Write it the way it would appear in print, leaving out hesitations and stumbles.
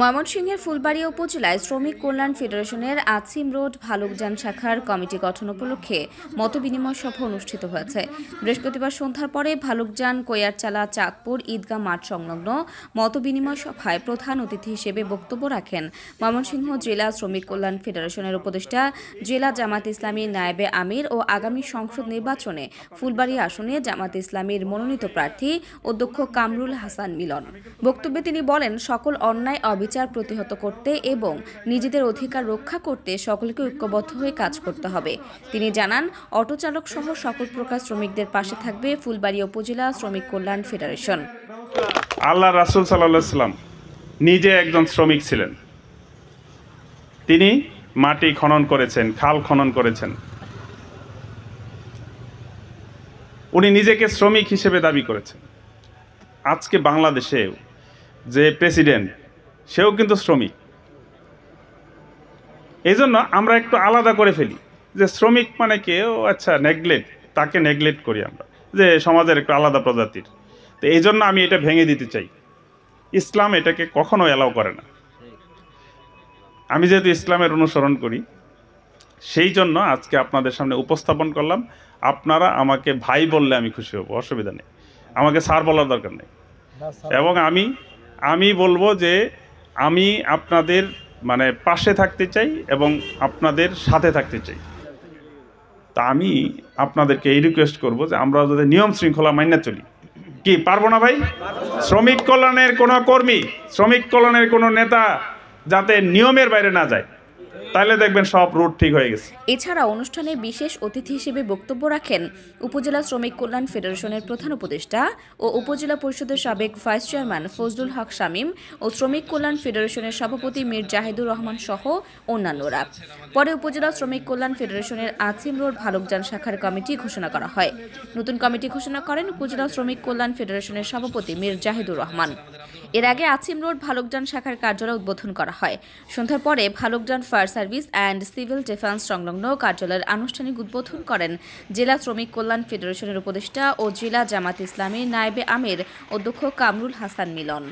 ময়মনসিংহের ফুলবাড়িয়া উপজেলায় শ্রমিক কল্যাণ ফেডারেশনের আছিম রোড ভালুকজান শাখার কমিটি গঠন উপলক্ষে মতবিনিময় সভা অনুষ্ঠিত হয়েছে। বৃহস্পতিবার সন্ধ্যার পরে ভালুকজান কৈয়ারচালা চাঁদপুর ঈদগাহ মাঠ সংলগ্ন মতবিনিময় সভায় প্রধান অতিথি হিসেবে বক্তব্য রাখেন ময়মনসিংহ জেলা শ্রমিক কল্যাণ ফেডারেশনের উপদেষ্টা জেলা জামাত ইসলামীর নায়েবে আমির ও আগামী সংসদ নির্বাচনে ফুলবাড়িয়া আসনে জামাত ইসলামীর মনোনীত প্রার্থী অধ্যক্ষ কামরুল হাসান মিলন। বক্তব্যে তিনি বলেন, সকল অন্যায় অবিচার প্রতিহত করতে এবং নিজেদের অধিকার রক্ষা করতে সকলকে ঐক্যবদ্ধ হয়ে কাজ করতে হবে। তিনি জানান, অটো চালক সহ সকল প্রকার শ্রমিকদের পাশে থাকবে ফুলবাড়িয়া উপজেলা শ্রমিক কল্যাণ ফেডারেশন। আল্লাহ রাসূল সাল্লাল্লাহু আলাইহি সাল্লাম নিজে একজন শ্রমিক ছিলেন। তিনি মাটি খনন করেছেন, খাল খনন করেছেন। উনি নিজেকে শ্রমিক হিসেবে দাবি করেছেন। আজকে বাংলাদেশে যে প্রেসিডেন্ট, সেও কিন্তু শ্রমিক। এই জন্য আমরা একটু আলাদা করে ফেলি যে শ্রমিক মানে কেউ আচ্ছা তাকে নেগলেক্ট করি আমরা, যে সমাজের একটু আলাদা প্রজাতির। তো এই জন্য আমি এটা ভেঙে দিতে চাই। ইসলাম এটাকে কখনো অ্যালাউ করে না। আমি যেহেতু ইসলামের অনুসরণ করি, সেই জন্য আজকে আপনাদের সামনে উপস্থাপন করলাম। আপনারা আমাকে ভাই বললে আমি খুশি হব, অসুবিধা নেই। আমাকে স্যার বলার দরকার নেই। এবং আমি বলবো যে আমি আপনাদের পাশে থাকতে চাই এবং আপনাদের সাথে থাকতে চাই। তা আমি আপনাদেরকে এই রিকোয়েস্ট করব যে আমরা যদি নিয়ম শৃঙ্খলা মাইনা চলি। কি পারবো না ভাই? শ্রমিক কল্যাণের কোনো কর্মী, শ্রমিক কল্যাণের কোনো নেতা যাতে নিয়মের বাইরে না যায়, তাহলে দেখবেন সব রুট ঠিক হয়ে গেছে। এছাড়া অনুষ্ঠানে বিশেষ অতিথি হিসেবে বক্তব্য রাখেন উপজেলা শ্রমিক কল্যাণ ফেডারেশনের প্রধান উপদেষ্টা ও উপজেলা পরিষদের সাবেক ভাইস চেয়ারম্যান ফজলুল হক শামীম ও শ্রমিক কল্যাণ ফেডারেশনের সভাপতি মীর জাহিদুর রহমান সহ অন্যান্যরা। পরে উপজেলা শ্রমিক কল্যাণ ফেডারেশনের আছিম রোড ভালুকজান শাখার কমিটি ঘোষণা করা হয়। নতুন কমিটি ঘোষণা করেন উপজেলা শ্রমিক কল্যাণ ফেডারেশনের সভাপতি মীর জাহিদুর রহমান। এর আগে আছিম রোড ভালুকজান শাখার কার্যালয় উদ্বোধন করা হয়। সন্ধ্যার পরে Bhalukjan fire service and civil defence সংলগ্ন কার্যালয়ের আনুষ্ঠানিক উদ্বোধন করেন জেলা শ্রমিক কল্যাণ ফেডারেশনের উপদেষ্টা ও জেলা জামাত ইসলামীর নায়েবে আমির অধ্যক্ষ কামরুল হাসান মিলন।